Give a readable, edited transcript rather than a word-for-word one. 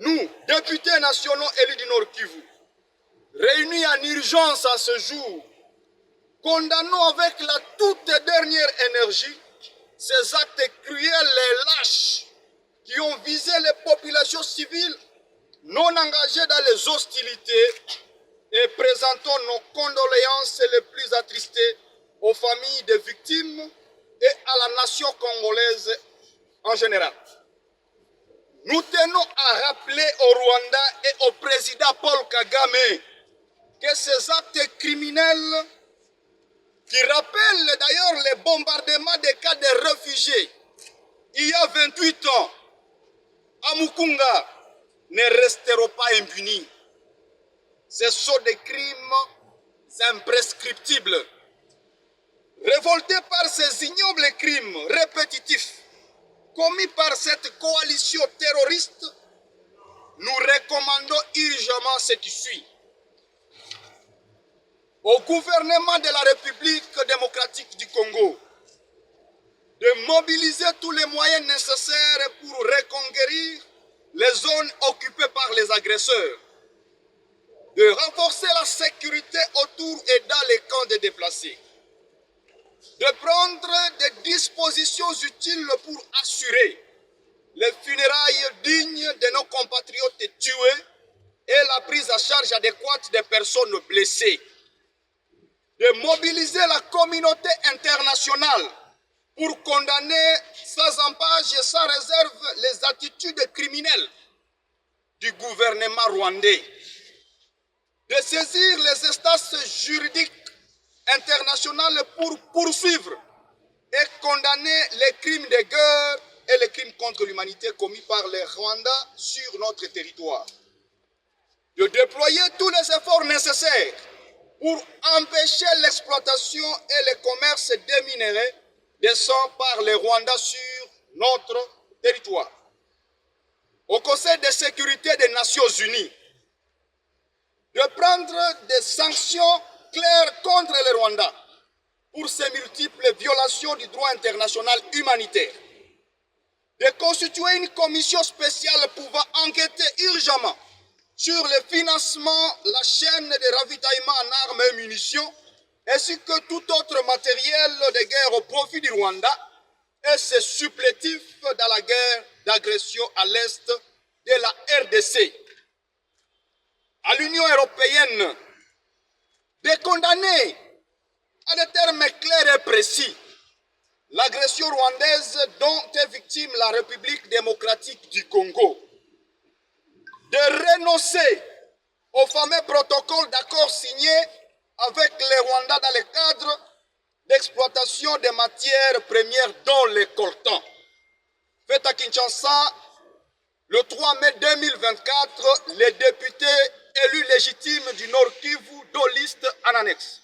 Nous, députés nationaux élus du Nord Kivu, réunis en urgence à ce jour, condamnons avec la toute dernière énergie ces actes cruels et lâches qui ont visé les populations civiles non engagées dans les hostilités et présentons nos condoléances les plus attristées aux familles des victimes et à la nation congolaise en général. Nous tenons à rappeler au Rwanda et au président Paul Kagame que ces actes criminels, qui rappellent d'ailleurs les bombardements des cas des réfugiés il y a 28 ans à Mukunga, ne resteront pas impunis. Ce sont des crimes imprescriptibles. Révoltés par ces ignobles crimes répétitifs commis par cette coalition terroriste, nous recommandons urgemment ce qui suit. Au gouvernement de la République démocratique du Congo de mobiliser tous les moyens nécessaires pour reconquérir les zones occupées par les agresseurs, de renforcer la sécurité autour et dans les camps des déplacés, de prendre des dispositions utiles pour assurer les funérailles dignes de nos compatriotes tués et la prise en charge adéquate des personnes blessées, de mobiliser la communauté internationale pour condamner sans ambages et sans réserve les attitudes criminelles du gouvernement rwandais, de saisir les instances juridiques internationales pour poursuivre et condamner les crimes de guerre et les crimes contre l'humanité commis par les Rwandais sur notre territoire, de déployer tous les efforts nécessaires pour empêcher l'exploitation et le commerce des minerais descend par les Rwandais sur notre territoire. Au Conseil de sécurité des Nations Unies, de prendre des sanctions claires contre les Rwandais pour ces multiples violations du droit international humanitaire, de constituer une commission spéciale pouvant enquêter urgemment sur le financement, la chaîne de ravitaillement en armes et munitions, ainsi que tout autre matériel de guerre au profit du Rwanda et ses supplétifs dans la guerre d'agression à l'est de la RDC. À l'Union européenne de condamner à des termes clairs et précis l'agression rwandaise dont est victime la République démocratique du Congo, de renoncer au fameux protocole d'accord signé avec les Rwandais dans le cadre d'exploitation des matières premières dont les coltans. Fait à Kinshasa, le 3 mai 2024, les députés élus légitimes du Nord Kivu, dont liste en annexe,